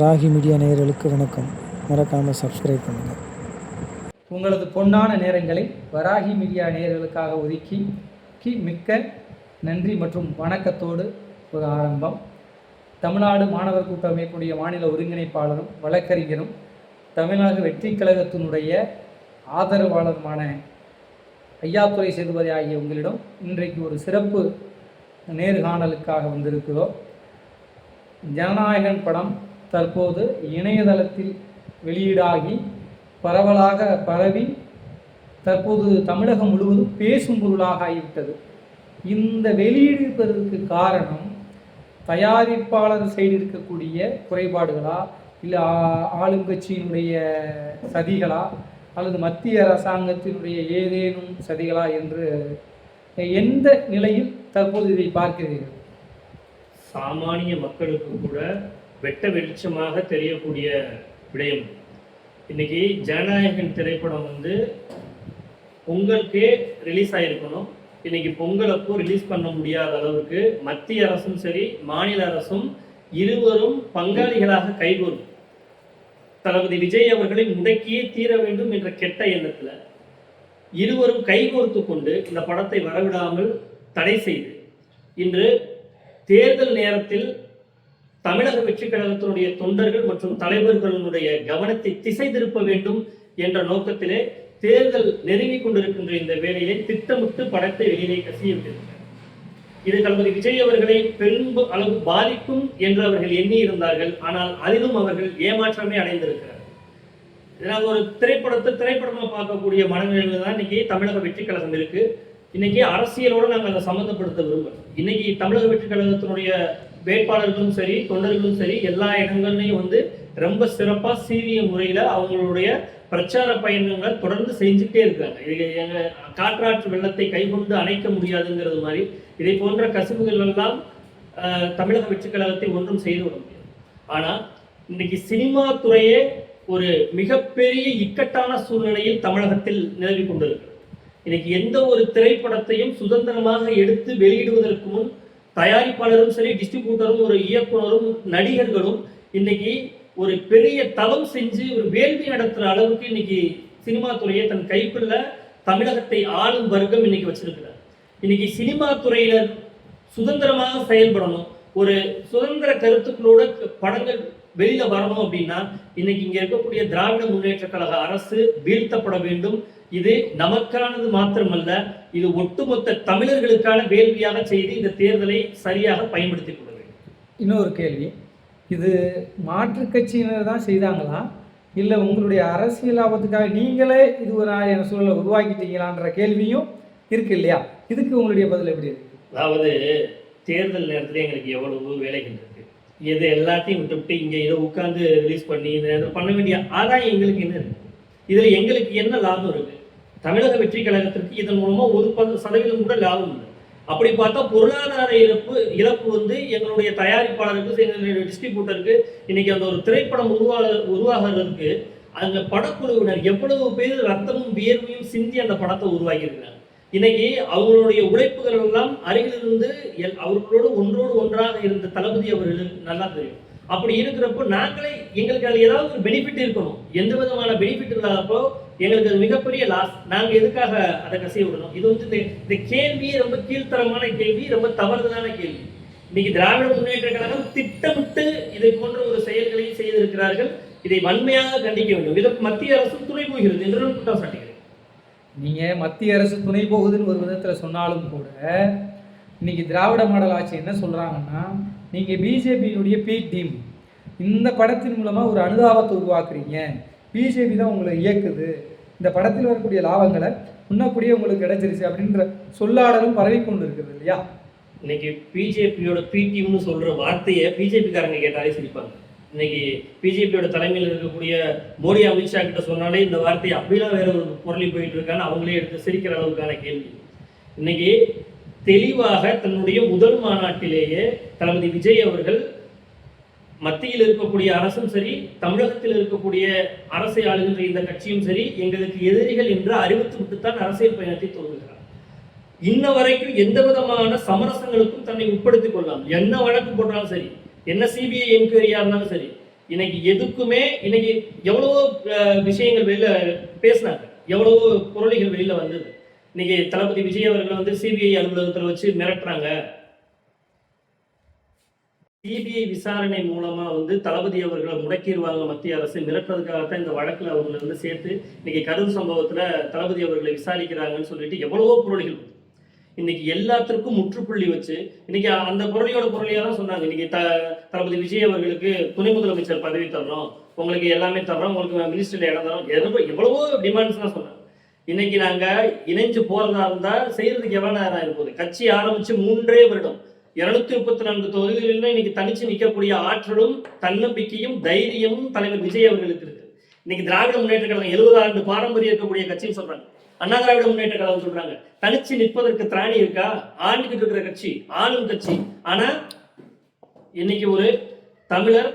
Ragi media நேயர்களுக்கு வணக்கம். மறக்காமல் சப்ஸ்கிரைப் பண்ணுங்கள். உங்களது பொன்னான நேரங்களை வராகி மீடியா நேயர்களுக்காக ஒதுக்கி மிக்க நன்றி மற்றும் வணக்கத்தோடு ஒரு ஆரம்பம். தமிழ்நாடு மாணவர் கூட்டமைப்புடைய மாநில ஒருங்கிணைப்பாளரும் வழக்கறிஞரும் தமிழக வெற்றி கழகத்தினுடைய ஆதரவாளருமான ஐயாத்துரை சேதுபதி ஆகிய உங்களிடம் இன்றைக்கு ஒரு சிறப்பு நேர்காணலுக்காக வந்திருக்கிறோம். ஜனநாயகன் படம் தற்போது இணையதளத்தில் வெளியீடாகி பரவலாக பரவி தற்போது தமிழகம் முழுவதும் பேசும் பொருளாக ஆகிவிட்டது. இந்த வெளியிடுவதற்கு காரணம் தயாரிப்பாளர் சைடு இருக்கக்கூடிய குறைபாடுகளா, இல்லை ஆளுங்கட்சியினுடைய சதிகளா, அல்லது மத்திய அரசாங்கத்தினுடைய ஏதேனும் சதிகளா என்று எந்த நிலையில் தற்போது இதை பார்க்கிறீர்கள்? சாமானிய மக்களுக்கு கூட வெட்ட வெளிச்சமாக தெரியக்கூடிய விடயம். இன்னைக்கு ஜனநாயகன் திரைப்படம் பொங்கலுக்கே ரிலீஸ் ஆகிருக்கணும். இன்னைக்கு பொங்கலப்போ ரிலீஸ் பண்ண முடியாத அளவுக்கு மத்திய அரசும் சரி மாநில அரசும் இருவரும் பங்காளிகளாக கைகோர்த்து தளபதி விஜய் அவர்களை முடக்கியே தீர வேண்டும் என்ற கெட்ட எண்ணத்தில் இருவரும் கைகோர்த்து கொண்டு இந்த படத்தை வரவிடாமல் தடை செய்து இன்று தேர்தல் நேரத்தில் தமிழக வெற்றி கழகத்தினுடைய தொண்டர்கள் மற்றும் தலைவர்களுடைய கவனத்தை திசை திருப்ப வேண்டும் என்ற நோக்கத்திலே தேர்தல் நெருங்கிக் கொண்டிருக்கின்ற இந்த வேளையிலே திட்டமிட்டு படத்தை வெளியிலே கசியவிட்டிருக்கிறார். இது தளபதி விஜய் அவர்களை பெரும் அளவு பாதிக்கும் என்று அவர்கள் எண்ணி இருந்தார்கள். ஆனால் அதிலும் அவர்கள் ஏமாற்றமே அடைந்திருக்கிறார். இதனால் ஒரு திரைப்படமா பார்க்கக்கூடிய மனநிலையில தான் இன்னைக்கு தமிழக வெற்றி கழகம் இருக்கு. இன்னைக்கு அரசியலோடு நாங்கள் அதை சம்மந்தப்படுத்த விரும்புகிறோம். இன்னைக்கு தமிழக வெற்றி கழகத்தினுடைய வேட்பாளர்களும் சரி தொண்டர்களும் சரி எல்லா இடங்கள்லையும் ரொம்ப சிறப்பாக சீரிய முறையில் அவங்களுடைய பிரச்சார பயணங்களை தொடர்ந்து செஞ்சுட்டே இருக்காங்க. எங்க காற்றாற்று வெள்ளத்தை கைகொண்டு அணைக்க முடியாதுங்கிறது மாதிரி இதை போன்ற கசிவுகள் எல்லாம் தமிழக வெற்றி கழகத்தை ஒன்றும் செய்து விட முடியாது. ஆனால் இன்னைக்கு சினிமா துறையே ஒரு மிகப்பெரிய இக்கட்டான சூழ்நிலையில் தமிழகத்தில் நிலவி கொண்டிருக்கிறது. இன்னைக்கு எந்த ஒரு திரைப்படத்தையும் சுதந்திரமாக எடுத்து வெளியிடுவதற்கு முன் தயாரிப்பாளரும் சரி டிஸ்ட்ரிபியூட்டரும் ஒரு இயக்குனரும் நடிகர்களும் இன்னைக்கு ஒரு பெரிய தவம் செஞ்சு ஒரு வேள்வி நடத்துற அளவுக்கு இன்னைக்கு சினிமா துறையை தன் கைக்குள்ள தமிழகத்தை ஆளும் வர்க்கம் இன்னைக்கு வச்சிருக்கிறார். இன்னைக்கு சினிமா துறையினர் சுதந்திரமாக செயல்படணும், ஒரு சுதந்திர கருத்துக்களோட படங்கள் வெளியில வரணும் அப்படின்னா இன்னைக்கு இங்க இருக்கக்கூடிய திராவிட முன்னேற்ற கழக அரசு வீழ்த்தப்பட வேண்டும். இது நமக்கானது மாத்திரமல்ல, இது ஒட்டுமொத்த தமிழர்களுக்கான வேள்வியாக செய்து இந்த தேர்தலை சரியாக பயன்படுத்திக் கொள்ள வேண்டும். இன்னொரு கேள்வி, இது மாற்று கட்சியினர் தான் செய்தாங்களா, இல்லை உங்களுடைய அரசியல் லாபத்துக்காக நீங்களே இது ஒரு சூழலை உருவாக்கிட்டீங்களான்ற கேள்வியும் இருக்கு இல்லையா? இதுக்கு உங்களுடைய பதில் எப்படி இருக்கு? அதாவது தேர்தல் நேரத்தில் எங்களுக்கு எவ்வளவு வேலைகள் இருக்கு, இது எல்லாத்தையும் விட்டுவிட்டு இங்கே இதை உட்காந்து ரிலீஸ் பண்ணி இதை பண்ண வேண்டிய ஆதாயம் எங்களுக்கு என்ன இருக்கு? இதுல எங்களுக்கு என்ன லாபம் இருக்கு? தமிழக வெற்றி கழகத்திற்கு இதன் மூலமா 1% கூட லாபம் இல்லை. அப்படி பார்த்தா பொருளாதார இழப்பு எங்களுடைய தயாரிப்பாளருக்கு எங்களுடைய டிஸ்ட்ரிபியூட்டருக்கு இன்னைக்கு அந்த ஒரு திரைப்படம் உருவாகிறதுக்கு அந்த படக்குழுவினர் எவ்வளவு பேர் ரத்தமும் வியர்வையும் சிந்தி அந்த படத்தை உருவாக்கி இருக்கிறாங்க. இன்னைக்கு அவங்களுடைய உழைப்புகள் எல்லாம் அருகிலிருந்து அவர்களோடு ஒன்றோடு ஒன்றாக இருந்த தளபதி அவர்களுக்கு நல்லா தெரியும். அப்படி இருக்கிறப்போ நாங்களே எங்களுக்கு அது ஏதாவது ஒரு பெனிஃபிட் இருக்கணும். எந்த விதமான பெனிஃபிட் இல்லாதப்போ எங்களுக்கு அது மிகப்பெரிய லாஸ். நாங்கள் எதுக்காக அதை கசிய விடணும்? இது இந்த கேள்வியே ரொம்ப கீழ்த்தரமான கேள்வி, ரொம்ப தவறுதலான கேள்வி. இன்னைக்கு திராவிட முன்னேற்ற கழகம் திட்டமிட்டு இதை போன்ற ஒரு செயல்களை செய்திருக்கிறார்கள். இதை வன்மையாக கண்டிக்க வேண்டும். இதற்கு மத்திய அரசு துணை போகிறது என்று குற்றம் சாட்டுகிறேன். நீங்கள் மத்திய அரசு துணை போகுதுன்னு ஒரு விதத்தில் சொன்னாலும் கூட இன்னைக்கு திராவிட மாடல் ஆட்சி என்ன சொல்கிறாங்கன்னா, நீங்கள் பிஜேபியினுடைய பீக் டீம், இந்த படத்தின் மூலமாக ஒரு அனுதாபத்தை உருவாக்குறீங்க, பிஜேபி தான் உங்களை இயக்குது, இந்த படத்தில் வரக்கூடிய லாபங்களை முன்னக்கூடியே உங்களுக்கு கிடைச்சிருச்சு அப்படின்ற சொல்லாடலும் பரவி கொண்டு இருக்குது இல்லையா? இன்னைக்கு பிஜேபியோட பி டீம்னு சொல்கிற வார்த்தையை பிஜேபிக்காரங்க கேட்டாலே சிரிப்பாங்க. இன்னைக்கு பிஜேபியோட தலைமையில் இருக்கக்கூடிய மோடி அமித்ஷா கிட்ட சொன்னாலே இந்த வார்த்தையை அப்படிலாம் வேற ஒரு பொருளி போயிட்டு இருக்கான்னு அவங்களே எடுத்து சிரிக்கிற அளவுக்கான கேள்வி. இன்னைக்கு தெளிவாக தன்னுடைய முதல் மாநாட்டிலேயே தளபதி விஜய் அவர்கள் மத்தியில் இருக்கக்கூடிய அரசும் சரி தமிழகத்தில் இருக்கக்கூடிய அரசை ஆளுகின்ற இந்த கட்சியும் சரி எங்களுக்கு எதிரிகள் என்று அறிவித்து விட்டுத்தான் அரசியல் பயணத்தை தொடங்குகிறார். இன்ன வரைக்கும் எந்த விதமான சமரசங்களுக்கும் தன்னை உட்படுத்திக் கொள்ளலாம். என்ன வழக்கு போட்டாலும் சரி, என்ன சிபிஐ என்கொயரியா இருந்தாலும் சரி, இன்னைக்கு எதுக்குமே இன்னைக்கு எவ்வளவோ விஷயங்கள் வெளியில பேசினாங்க, எவ்வளவோ புரளிகள் வெளியில வந்தது. இன்னைக்கு தளபதி விஜய் அவர்கள் வந்து சிபிஐ அலுவலகத்தில் வச்சு மிரட்டுறாங்க. சிபிஐ விசாரணை மூலமா வந்து தளபதி அவர்களை முடக்கிடுவாங்க மத்திய அரசு, மிரட்டுறதுக்காகத்தான் இந்த வழக்குல அவங்களை வந்து சேர்த்து இன்னைக்கு கரூர் சம்பவத்துல தளபதி அவர்களை விசாரிக்கிறாங்கன்னு சொல்லிட்டு எவ்வளவோ புரளிகள். இன்னைக்கு எல்லாத்திற்கும் முற்றுப்புள்ளி வச்சு இன்னைக்கு அந்த பொருளியா தான் சொன்னாங்க. இன்னைக்கு தளபதி விஜய் அவர்களுக்கு துணை முதலமைச்சர் பதவி தர்றோம், உங்களுக்கு எல்லாமே தர்றோம், உங்களுக்கு மினிஸ்டர்ல இடம் தரோம், எவ்வளவோ டிமாண்ட்ஸ் தான் சொன்னாங்க. இன்னைக்கு நாங்க இணைஞ்சு போறதா இருந்தா செய்யறதுக்கு எவ்வளவு நேரம் இருப்போது? கட்சி ஆரம்பிச்சு 3 வருடம் 234 தொகுதிகளிலும் இன்னைக்கு தனிச்சு நிற்கக்கூடிய ஆற்றலும் தன்னம்பிக்கையும் தைரியமும் தலைவர் விஜய் அவர்களுக்கு இருக்கு. இன்னைக்கு திராவிட முன்னேற்ற கழகம் 70 ஆண்டு பாரம்பரியம் இருக்கக்கூடிய கட்சின்னு சொல்றாங்க. அண்ணா திராவிட முன்னேற்ற கழகம் சொல்றாங்க. தனிச்சு நிற்பதற்கு திராணி இருக்கா? ஆண்டுகிட்டு இருக்கிற கட்சி, ஆளும் கட்சி. ஆனா இன்னைக்கு ஒரு தமிழர்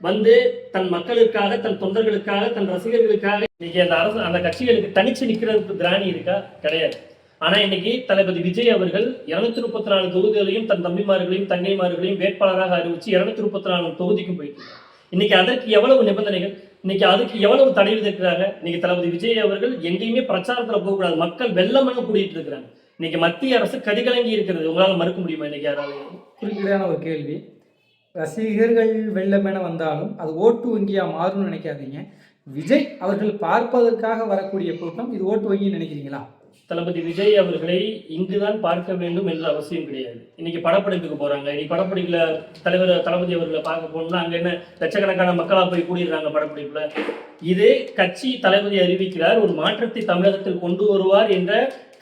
வந்து தன் மக்களுக்காக, தன் தொண்டர்களுக்காக, தன் ரசிகர்களுக்காக இன்னைக்கு அந்த அரசு அந்த கட்சிகளுக்கு தனிச்சு நிற்கிறதுக்கு திராணி இருக்கா? கிடையாது. ஆனா இன்னைக்கு தளபதி விஜய் அவர்கள் 234 தொகுதிகளையும் தன் தம்பிமார்களையும் தங்கைமார்களையும் வேட்பாளராக அறிவிச்சு 234 தொகுதிக்கும் போயிட்டு இன்னைக்கு அதற்கு எவ்வளவு நிபந்தனைகள், இன்னைக்கு அதுக்கு எவ்வளவு தடை விதிக்கிறாங்க. இன்னைக்கு தளபதி விஜய் அவர்கள் எங்கேயுமே பிரச்சாரத்துல போகக்கூடாது, மக்கள் வெள்ளமனு கூடிட்டு இருக்கிறாங்க. இன்னைக்கு மத்திய அரசு கதிகலங்கி இருக்கிறது. உங்களால் மறுக்க முடியுமா? இன்னைக்கு யாராவது குறிப்பிடான ஒரு கேள்வி. ரசிகர்கள் வெள்ளமென வந்தாலும் அது ஓட்டு வங்கியா மாறும்னு நினைக்காதீங்க. விஜய் அவர்கள் பார்ப்பதற்காக வரக்கூடிய கூட்டம் இது ஓட்டு வங்கின்னு நினைக்கிறீங்களா? தளபதி விஜய் அவர்களை இங்குதான் பார்க்க வேண்டும் என்ற அவசியம் கிடையாது. இன்னைக்கு படப்பிடிப்புக்கு போறாங்க. இன்னைக்கு படப்பிடிப்புல தளபதி அவர்களை பார்க்க போகணும்னா அங்க என்ன லட்சக்கணக்கான மக்களா போய் கூடிடுறாங்க படப்பிடிப்புல. இது கட்சி தளபதி அறிவிக்கிறார், ஒரு மாற்றத்தை தமிழகத்தில் கொண்டு வருவார் என்ற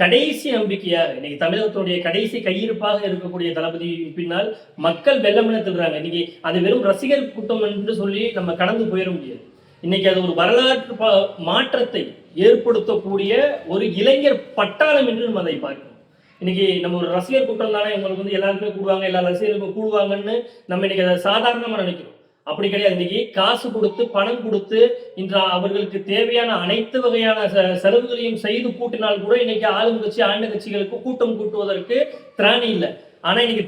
கடைசி நம்பிக்கையாக இன்னைக்கு தமிழகத்தினுடைய கடைசி கையிருப்பாக இருக்கக்கூடிய தளபதி பின்னால் மக்கள் வெள்ளமென திடுறாங்க. இன்னைக்கு அது வெறும் ரசிகர் கூட்டம் என்று சொல்லி நம்ம கடந்து போயிட முடியாது. இன்னைக்கு அது ஒரு வரலாற்று மாற்றத்தை ஏற்படுத்தக்கூடிய ஒரு இளைஞர் பட்டாளம் என்று நம்ம அதை பார்க்கணும். இன்னைக்கு நம்ம ஒரு ரசிகர் கூட்டம் தானே, உங்களுக்கு வந்து எல்லாருமே கூடுவாங்க, எல்லா ரசிகர்களுக்கும் கூடுவாங்கன்னு நம்ம இன்னைக்கு அதை சாதாரணமா நினைக்கிறோம். அப்படி கிடையாது. இன்னைக்கு காசு கொடுத்து பணம் கொடுத்து இன்று அவர்களுக்கு தேவையான அனைத்து வகையான செலவுகளையும் செய்து கூட்டினால் கூட இன்னைக்கு ஆளும் கட்சி ஆண்ட கட்சிகளுக்கு கூட்டம் கூட்டுவதற்கு திராணி இல்லை. ஆனா இன்னைக்கு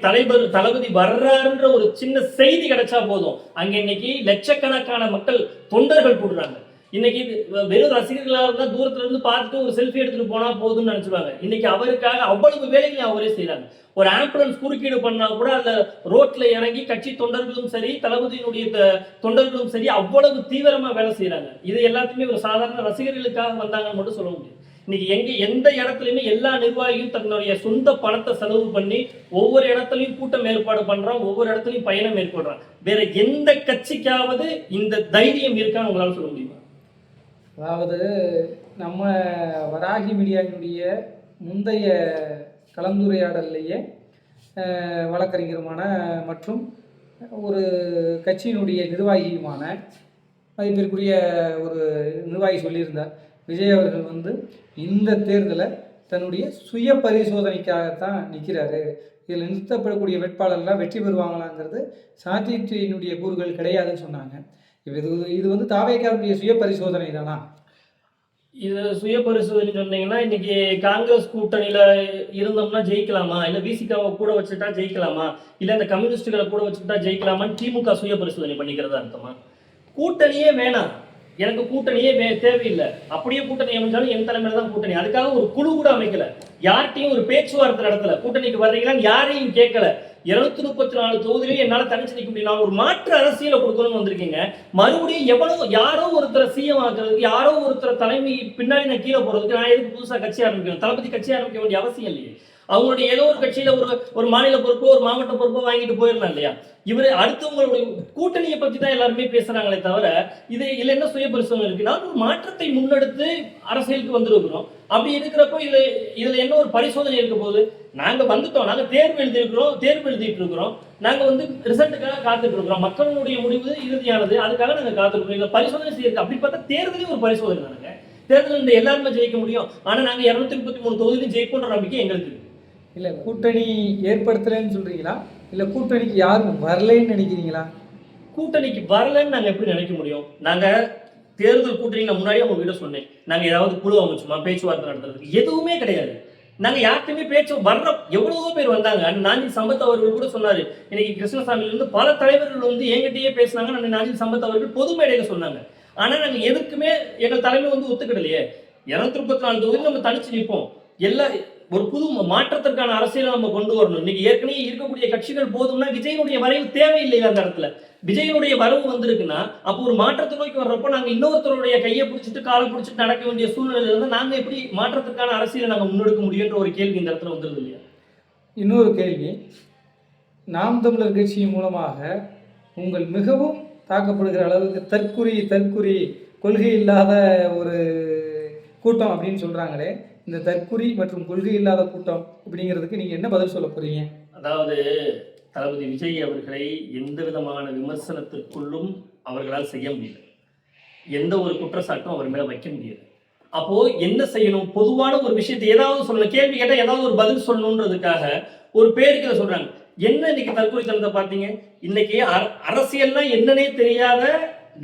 தளபதி வர்றாருன்ற ஒரு சின்ன செய்தி கிடைச்சா போதும், அங்க இன்னைக்கு லட்சக்கணக்கான மக்கள் தொண்டர்கள் கூடுறாங்க. இன்னைக்கு வெறும் ரசிகர்களாக இருந்தா தூரத்துல இருந்து பார்த்துட்டு ஒரு செல்ஃபி எடுத்துட்டு போனா போதும்னு நினைச்சுவாங்க. இன்னைக்கு அவருக்காக அவ்வளவு வேலைகளையும் அவரே செய்யறாங்க. ஒரு ஆம்புலன்ஸ் குறுக்கீடு பண்ணா கூட அந்த ரோட்ல இறங்கி கட்சி தொண்டர்களும் சரி தளபதியினுடைய தொண்டர்களும் சரி அவ்வளவு தீவிரமா வேலை செய்யறாங்க. இது எல்லாத்தையுமே ஒரு சாதாரண ரசிகர்களுக்காக வந்தாங்கன்னு மட்டும் சொல்ல முடியும். இன்னைக்கு எந்த இடத்துலயுமே எல்லா நிர்வாகியும் தன்னுடைய சொந்த பணத்தை செலவு பண்ணி ஒவ்வொரு இடத்துலயும் கூட்டம் ஏற்பாடு பண்றான், ஒவ்வொரு இடத்துலயும் பயணம் மேற்கொள்றான். வேற எந்த கட்சிக்காவது இந்த தைரியம் இருக்கான்னு உங்களால சொல்ல முடியுமா? அதாவது நம்ம வராகி மீடியாவினுடைய முந்தைய கலந்துரையாடல்லையே வழக்கறிஞருமான மற்றும் ஒரு கட்சியினுடைய நிர்வாகியுமான மதிப்பிற்குரிய ஒரு நிர்வாகி சொல்லியிருந்தார், விஜய் அவர்கள் வந்து இந்த தேர்தலை தன்னுடைய சுய பரிசோதனைக்காகத்தான் நிற்கிறாரு, இதில் நிறுத்தப்படக்கூடிய வேட்பாளர்லாம் வெற்றி பெறுவாங்களாங்கிறது சாத்தியத்தினுடைய கூறுகள் கிடையாதுன்னு சொன்னாங்க. இது வந்து தாவேக்காவுடைய சுய பரிசோதனை தானா? இது சுய பரிசோதனை சொன்னீங்கன்னா இன்னைக்கு காங்கிரஸ் கூட்டணியில இருந்தோம்னா ஜெயிக்கலாமா, இல்ல விசிகாவை கூட வச்சுட்டா ஜெயிக்கலாமா, இல்ல இந்த கம்யூனிஸ்டுகளை கூட வச்சுட்டா ஜெயிக்கலாமான்னு திமுக சுய பரிசோதனை பண்ணிக்கிறதா அர்த்தமா? கூட்டணியே வேணாம், எனக்கு கூட்டணியே தேவையில்லை, அப்படியே கூட்டணி அமைஞ்சாலும் என் தலைமையில தான் கூட்டணி, அதுக்காக ஒரு குழு கூட அமைக்கல, யார்கிட்டையும் ஒரு பேச்சுவார்த்தை நடத்தல, கூட்டணிக்கு வர்றீங்களான்னு யாரையும் கேட்கல. 234 தொகுதியிலையும் என்னால தனிச்சு நிற்க முடியும், நான் ஒரு மாற்று அரசியலை கொடுக்கணும்னு வந்திருக்கீங்க. மறுபடியும் யாரோ ஒருத்தரை சிஎம் ஆக்குறதுக்கு, யாரோ ஒருத்தர் தலைமை பின்னாடி நான் கீழே போறதுக்கு நான் எதுக்கு புதுசா கட்சி ஆரம்பிக்கணும்? தளபதி கட்சி ஆரம்பிக்க வேண்டிய அவசியம் இல்லையே. அவங்களுடைய ஏதோ ஒரு கட்சியில ஒரு மாநில பொறுப்போ ஒரு மாவட்ட பொறுப்போ வாங்கிட்டு போயிடலாம் இல்லையா? இவரு அடுத்தவங்களுடைய கூட்டணியை பத்தி தான் எல்லாருமே பேசுறாங்களே தவிர இதுல என்ன சுய பரிசோதனை இருக்கு? நான் ஒரு மாற்றத்தை முன்னெடுத்து அரசியலுக்கு வந்திருக்கிறோம். அப்படி இருக்கிறப்போ இதுல என்ன ஒரு பரிசோதனை இருக்க போது? நாங்க வந்துட்டோம், நாங்க தேர்வு எழுதிட்டு இருக்கிறோம், நாங்க வந்து ரிசல்ட்டுக்காக காத்துட்டு இருக்கிறோம், மக்களுடைய முடிவு இறுதியானது, அதுக்காக நாங்க காத்துருக்கோம். இதுல பரிசோதனை செய்யறது அப்படி பார்த்தா தேர்தலே ஒரு பரிசோதனை தானுங்க. தேர்தல் எல்லாருமே ஜெயிக்க முடியும், ஆனா நாங்க 233 தொகுதியிலும் ஜெயிப்போன்ற நம்பிக்கை எங்களுக்கு இல்லை. கூட்டணி ஏற்படுத்தலைன்னு சொல்றீங்களா, இல்லை கூட்டணிக்கு யாரும் வரலைன்னு நினைக்கிறீங்களா? கூட்டணிக்கு வரலன்னு நாங்க எப்படி நினைக்க முடியும்? நாங்க தேர்தல் கூட்டணி நான் முன்னாடியே உங்ககிட்ட சொன்னேன், நாங்க ஏதாவது குழு அமைச்சோமா பேச்சுவார்த்தை நடத்துறதுக்கு? எதுவுமே கிடையாது. நாங்க யார்கிட்டயுமே பேச்சு வர்ற எவ்வளவோ பேர் வந்தாங்க. நாஞ்சில் சம்பத் அவர்கள் கூட சொன்னாரு, இன்னைக்கு கிருஷ்ணசாமியில இருந்து பல தலைவர்கள் வந்து என்கிட்டயே பேசினாங்க. நாஞ்சில் சம்பத் அவர்கள் பொது மேடையில சொன்னாங்க. ஆனா நாங்க எதுக்குமே எங்கள் தலைமை வந்து ஒத்துக்கிடலையே. 234 தொகுதி நம்ம தனிச்சு நிற்போம். எல்லா ஒரு புது மாற்றத்திற்கான அரசியலை நம்ம கொண்டு வரணும். இன்னைக்கு ஏற்கனவே இருக்கக்கூடிய கட்சிகள் போதும்னா விஜயனுடைய வரைவு தேவையில்லை. அந்த இடத்துல விஜயனுடைய வரவு வந்திருக்குன்னா அப்போ ஒரு மாற்றத்தை நோக்கி வர்றப்போ நாங்க இன்னொருத்தருடைய கையை பிடிச்சிட்டு காலை பிடிச்சிட்டு நடக்க வேண்டிய சூழ்நிலையில இருந்து நாங்க எப்படி மாற்றத்திற்கான அரசியலை நாங்க முன்னெடுக்க முடியுன்ற ஒரு கேள்வி இந்த இடத்துல வந்துருது இல்லையா? இன்னொரு கேள்வி, நாம் தமிழர் கட்சியின் மூலமாக உங்கள் மிகவும் தாக்கப்படுகிற அளவுக்கு தற்குறி கொள்கை இல்லாத ஒரு கூட்டம் அப்படின்னு சொல்றாங்களே, இந்த தற்குறி மற்றும் கொள்கை இல்லாத கூட்டம் அப்படிங்கிறதுக்கு நீங்க என்ன பதில் சொல்ல போறீங்க? அதாவது தளபதி விஜய் அவர்களை எந்த விதமான விமர்சனத்திற்குள்ளும் அவர்களால் செய்ய முடியல. எந்த ஒரு குற்றச்சாட்டும் அவர் மேல வைக்க முடியாது. அப்போ என்ன செய்யணும்? பொதுவான ஒரு விஷயத்தை ஏதாவது சொல்லணும். கேள்வி கேட்டால் ஏதாவது ஒரு பதில் சொல்லணுன்றதுக்காக ஒரு பேருக்கு சொல்றாங்க. என்ன இன்னைக்கு தற்கொலைத்தனத்தை பார்த்தீங்க? இன்னைக்கு அரசியல்னா என்னன்னே தெரியாத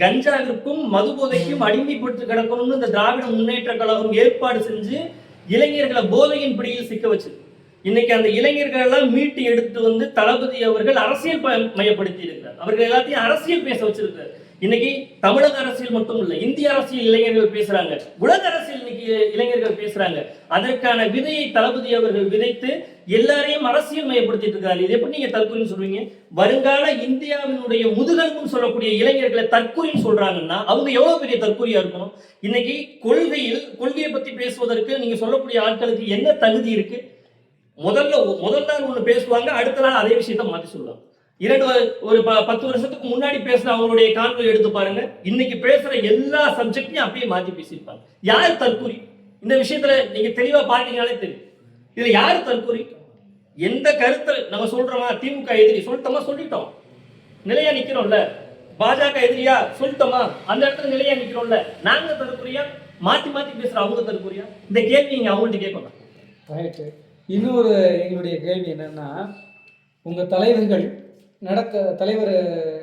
கஞ்சாவிற்கும் மது போதைக்கும் அடிமைப்பட்டு கிடக்கணும்னு இந்த திராவிட முன்னேற்ற கழகம் ஏற்பாடு செஞ்சு இளைஞர்களை போதையின் பிடியில் சிக்க வச்சு இன்னைக்கு அந்த இளைஞர்கள் எல்லாம் மீட்டு எடுத்து வந்து தளபதி அவர்கள் அரசியல் மையப்படுத்தி இருக்கிறார். அவர்கள் எல்லாத்தையும் அரசியல் பேச வச்சிருக்கிறார். இன்னைக்கு தமிழக அரசியல் மட்டும் இல்ல, இந்திய அரசியல் இளைஞர்கள் பேசுறாங்க, உலக அரசியல் இன்னைக்கு இளைஞர்கள் பேசுறாங்க. அதற்கான விதையை தளபதி அவர்கள் விதைத்து எல்லாரையும் அரசியல் மையப்படுத்திட்டு இருக்காரு. இது எப்படி நீங்க தற்கொலைன்னு சொல்றீங்க? வருங்கால இந்தியாவினுடைய முதுகெலும்புன்னு சொல்லக்கூடிய இளைஞர்களை தற்கொலைன்னு சொல்றாங்கன்னா அவங்க எவ்வளவு பெரிய தற்கொலையா இருக்கணும்? இன்னைக்கு கொள்கையை பத்தி பேசுவதற்கு நீங்க சொல்லக்கூடிய ஆட்களுக்கு என்ன தகுதி இருக்கு? முதல் நாள் ஒண்ணு பேசுவாங்க, அடுத்த நாள் அதே விஷயத்த மாத்தி சொல்லுவாங்க. ஒரு 10 வருஷத்துக்கு முன்னாடி பேசுற அவங்களுடைய காணொலி எடுத்து பாருங்க, இன்னைக்கு பேசுற எல்லா சப்ஜெக்டையும் அப்படியே மாத்தி பேசியிருப்பாங்க. யார் தற்கொலை? இந்த விஷயத்துல நீங்க தெளிவா பாத்தீங்கன்னாலே தெரியும். இதுல யாரு தற்கொலை? எந்த கருத்தை நம்ம சொல்றோமா? திமுக எதிரி சொல்லிட்டோம், நிலையா நிக்கிறோம்ல. பாஜக எதிரியா சொல்லிட்டோமா? அந்த இடத்துல நிலையா நிக்கிறோம்ல. நாங்க தற்கொலையா? மாத்தி பேசுற அவங்க தற்கொலையா? இந்த கேள்வி நீங்க அவங்கள்ட்ட கேட்கணும். இன்னொரு எங்களுடைய கேள்வி என்னன்னா, உங்கள் தலைவர்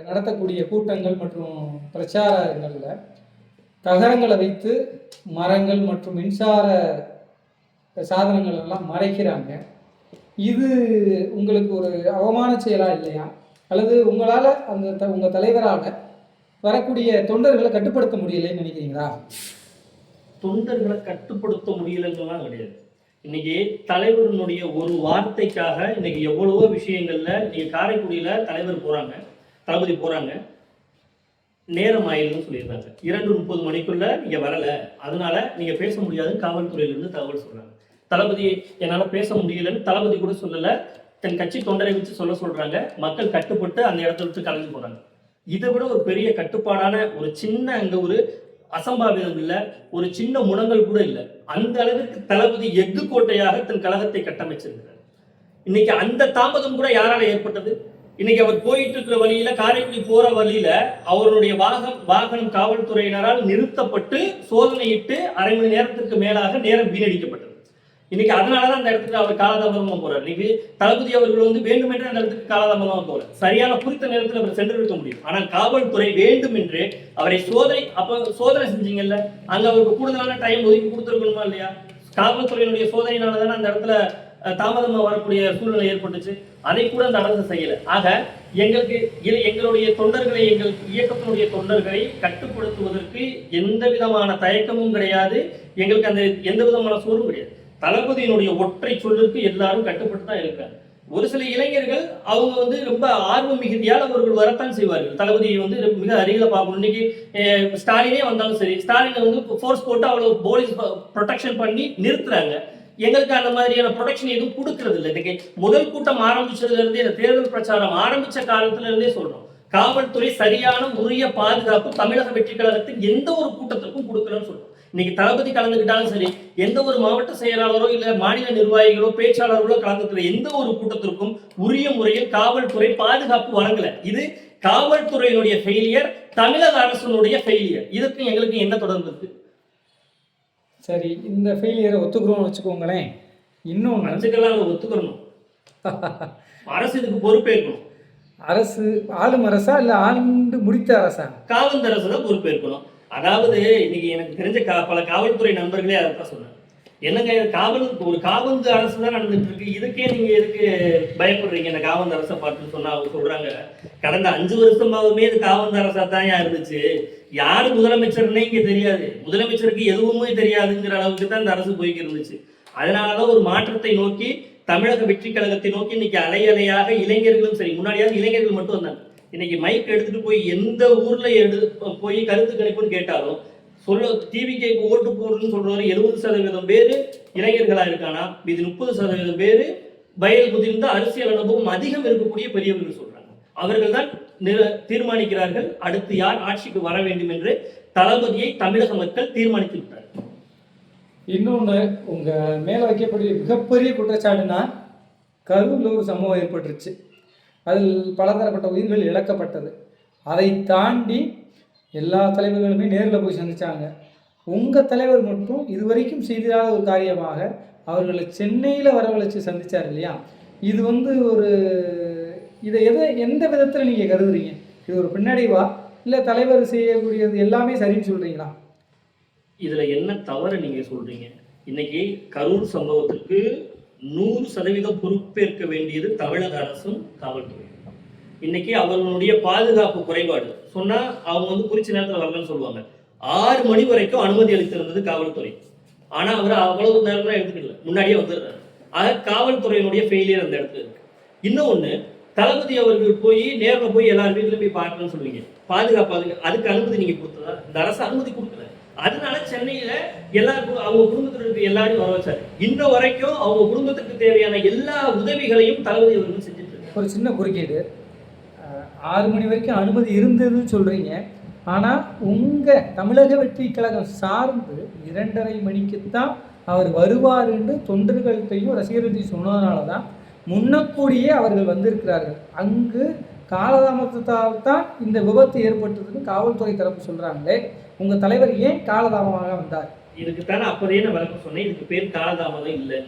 நடத்தக்கூடிய கூட்டங்கள் மற்றும் பிரச்சாரங்களில் தகரங்களை வைத்து மரங்கள் மற்றும் மின்சார சாதனங்கள் எல்லாம் மறைக்கிறாங்க. இது உங்களுக்கு ஒரு அவமான செயலா இல்லையா? அல்லது உங்களால் உங்கள் தலைவரால் வரக்கூடிய தொண்டர்களை கட்டுப்படுத்த முடியலைன்னு நினைக்கிறீங்களா? தொண்டர்களை கட்டுப்படுத்த முடியலன்னு கிடையாது. இன்னைக்கு தலைவருடைய ஒரு வார்த்தைக்காக இன்னைக்கு எவ்வளவோ விஷயங்கள்ல நீங்க காரைக்குடியில தளபதி போறாங்க, நேரம் ஆயிடுன்னு சொல்லியிருந்தாங்க. 2:30 மணிக்குள்ள நீங்க வரல, அதனால நீங்க பேச முடியாதுன்னு காவல்துறையில இருந்து தகவல் சொல்றாங்க. தளபதி என்னால பேச முடியலன்னு தளபதி கூட சொல்லல, தன் கட்சி தொண்டரை வச்சு சொல்றாங்க. மக்கள் கட்டுப்பட்டு அந்த இடத்துல விட்டு கலந்து போறாங்க. இதை விட ஒரு பெரிய கட்டுப்பாடான ஒரு சின்ன அங்க ஒரு அசம்பாவிதம் இல்லை, ஒரு சின்ன முனங்கள் கூட இல்லை. அந்த அளவிற்கு தளபதி எஃகு கோட்டையாக தன் கழகத்தை கட்டமைச்சிருக்கிறார். இன்னைக்கு அந்த தாமதம் கூட யாரால ஏற்பட்டது? இன்னைக்கு அவர் போயிட்டு இருக்கிற வழியில, காரைக்குடி போற வழியில அவருடைய வாகனம் காவல்துறையினரால் நிறுத்தப்பட்டு சோதனையிட்டு 1/2 மணி நேரத்திற்கு மேலாக நேரம் வீணடிக்கப்பட்டது. இன்னைக்கு அதனாலதான் அந்த இடத்துக்கு அவர் காலதாமதமா போறார். இன்னைக்கு தளபதி அவர்கள் வந்து வேண்டுமென்றே அந்த இடத்துக்கு காலதாமதமா போறார். சரியான குறித்த நேரத்தில் அவர் சென்றிருக்க முடியும். ஆனால் காவல்துறை வேண்டுமென்றே அவரை சோதனை செஞ்சீங்கல்ல, அங்க அவருக்கு கூடுதலான டைம் ஒதுக்கி கொடுத்துருக்கணுமா இல்லையா? காவல்துறையினுடைய சோதனையினாலதானே அந்த இடத்துல தாமதமா வரக்கூடிய சூழ்நிலை ஏற்பட்டுச்சு. அதை கூட அந்த அரசு செய்யல. ஆக எங்களுடைய தொண்டர்களை, எங்கள் இயக்கத்தினுடைய தொண்டர்களை கட்டுப்படுத்துவதற்கு எந்த விதமான தயக்கமும் கிடையாது. எங்களுக்கு அந்த எந்த விதமான சூழலும் கிடையாது. தளபதியினுடைய ஒற்றை சொல்லுக்கு எல்லாரும் கட்டுப்பட்டு தான் இருக்காங்க. ஒரு சில இளைஞர்கள் அவங்க வந்து ரொம்ப ஆர்வம் மிகுதியால் அவர்கள் வரத்தான் செய்வார்கள். தளபதியை வந்து மிக அருகில பார்க்கணும். இன்னைக்கு ஸ்டாலினே வந்தாலும் சரி, ஸ்டாலினை வந்து ஃபோர்ஸ் போட்டு அவ்வளவு போலீஸ் ப்ரொடெக்ஷன் பண்ணி நிறுத்துறாங்க. எங்களுக்கு அந்த மாதிரியான ப்ரொடெக்ஷன் எதுவும் கொடுக்கறது இல்லை. இன்னைக்கு முதல் கூட்டம் ஆரம்பிச்சதுல இருந்தே, இந்த தேர்தல் பிரச்சாரம் ஆரம்பிச்ச காலத்துல இருந்தே சொல்றோம், காவல்துறை சரியான உரிய பாதுகாப்பு தமிழக வெற்றி கழகத்தின் எந்த ஒரு கூட்டத்திற்கும் கொடுக்கலன்னு சொல்றோம். இன்னைக்கு தளபதி கலந்துக்கிட்டாலும் சரி, எந்த ஒரு மாவட்ட செயலாளரோ இல்ல மாநில நிர்வாகிகளோ பேச்சாளர்களோ கலந்துக்கிற எந்த ஒரு கூட்டத்திற்கும் உரிய முறையில் காவல்துறை பாதுகாப்பு வழங்கல. இது காவல்துறையினுடைய ஃபெயிலியர், தமிழக அரசினுடைய ஃபெயிலியர். இதுக்கு எங்களுக்கு என்ன தொடர்பு இருக்கு? சரி, இந்த ஃபெயிலியரை ஒத்துக்கிறோம்னு வச்சுக்கோங்களேன். இன்னும் ஒத்துக்கிறணும். அரசு இதுக்கு பொறுப்பேற்கணும். அரசு ஆளும் அரசா இல்ல ஆண்டு முடித்த அரசா? காவல்துறை அரசு தான் பொறுப்பேற்கணும். அதாவது இன்னைக்கு எனக்கு தெரிஞ்ச பல காவல்துறை நண்பர்களே அதைத்தான் சொன்னாங்க. என்னங்க இது ஒரு காபந்து அரசு தான் நடந்துட்டு இருக்கு. இதுக்கே நீங்க எதுக்கு பயப்படுறீங்க? இந்த காபந்து அரசை பார்த்துன்னு சொன்னா அவங்க சொல்றாங்க, கடந்த 5 வருஷமாவுமே இது காபந்து அரசா தான் இருந்துச்சு. யாரு முதலமைச்சர்னே இங்க தெரியாது, முதலமைச்சருக்கு எதுவுமே தெரியாதுங்கிற அளவுக்கு தான் இந்த அரசு போய்க்கு இருந்துச்சு. அதனாலதான் ஒரு மாற்றத்தை நோக்கி தமிழக வெற்றி கழகத்தை நோக்கி இன்னைக்கு அலையலையாக இளைஞர்களும் சரி, முன்னாடியாவது இளைஞர்கள் மட்டும் வந்தாங்க. இன்னைக்கு மைக் எடுத்துட்டு போய் எந்த ஊர்ல போய் கருத்து கணிப்புன்னு கேட்டாலும் டிவிக்கு ஓட்டு போடுறதுன்னு சொல்றவரு 70% பேரு இளைஞர்களா இருக்கானா, இது 30% பேரு வயல் முதிர்ந்த அரசியல் அனுபவம் அதிகம் இருக்கக்கூடிய பெரியவர்கள் சொல்றாங்க. அவர்கள் தான் தீர்மானிக்கிறார்கள் அடுத்து யார் ஆட்சிக்கு வர வேண்டும் என்று தளபதியை தமிழக மக்கள் தீர்மானித்து விட்டார். இன்னொன்று, உங்க மேல வைக்கக்கூடிய மிகப்பெரிய குற்றச்சாட்டுனா கரூர்ல ஒரு சம்பவம் ஏற்பட்டுருச்சு. அதில் பலதரப்பட்ட உயிர்கள் இழக்கப்பட்டது. அதை தாண்டி எல்லா தலைவர்களுமே நேரில் போய் சந்திச்சாங்க. உங்கள் தலைவர் மட்டும் இதுவரைக்கும் செய்திடாத ஒரு காரியமாக அவர்களை சென்னையில் வரவழைச்சு சந்திச்சார் இல்லையா? இது ஒரு இதை எந்த விதத்தில் நீங்கள் கருதுறீங்க? இது ஒரு பின்னடைவா இல்லை தலைவர் செய்யக்கூடியது எல்லாமே சரின்னு சொல்கிறீங்களா? இதில் என்ன தவறு நீங்கள் சொல்கிறீங்க? இன்னைக்கு கரூர் சம்பவத்திற்கு 100% பொறுப்பேற்க வேண்டியது தமிழக அரசும் காவல்துறை. இன்னைக்கு அவர்களுடைய பாதுகாப்பு குறைபாடு சொன்னா அவங்க குறிச்ச நேரத்தில் வரலன்னு சொல்லுவாங்க. 6 மணி வரைக்கும் அனுமதி அளித்திருந்தது காவல்துறை. ஆனா அவர் அவ்வளவு நேரம் தான் எடுத்துக்கல, முன்னாடியே வந்துடுறாரு. ஆக காவல்துறையினுடைய ஃபெயிலியர் அந்த இடத்துல இருக்கு. இன்னொன்னு, தளபதி அவர்கள் போய் நேரில் போய் எல்லார் வீட்லையும் போய் பார்க்கணும்னு சொல்லுவீங்க. பாதுகாப்பு அதுக்கு அனுமதி நீங்க கொடுத்ததா? இந்த அரசு அனுமதி கொடுக்கல. அதனால சென்னையில எல்லாருக்கும் அவங்க குடும்பத்தில் இருக்க எல்லாரையும் வர வச்சாரு. இன்ன வரைக்கும் அவங்க குடும்பத்துக்கு தேவையான எல்லா உதவிகளையும் தளபதி அவர்கள் செஞ்சுட்டு இருக்காரு. ஒரு சின்ன குறுக்கீடு, 6 மணி வரைக்கும் அனுமதி இருந்ததுன்னு சொல்கிறீங்க. ஆனால் உங்கள் தமிழக வெற்றி கழகம் சார்ந்து 2:30 மணிக்குத்தான் அவர் வருவார் என்று தொண்டர்கள்ட்டையும் ரசிகர்களையும் சொன்னதுனால தான் முன்னக்கூடியே அவர்கள் வந்திருக்கிறார்கள். அங்கு காலதாமதத்தால் தான் இந்த விபத்து ஏற்பட்டதுன்னு காவல்துறை தரப்பு சொல்கிறாங்களே, உங்கள் தலைவர் ஏன் காலதாமதமாக வந்தார்? இதுக்குத்தானே அப்போதே நான் விளக்கம் சொன்னேன், இதுக்கு பேர் காலதாமதம் இல்லை.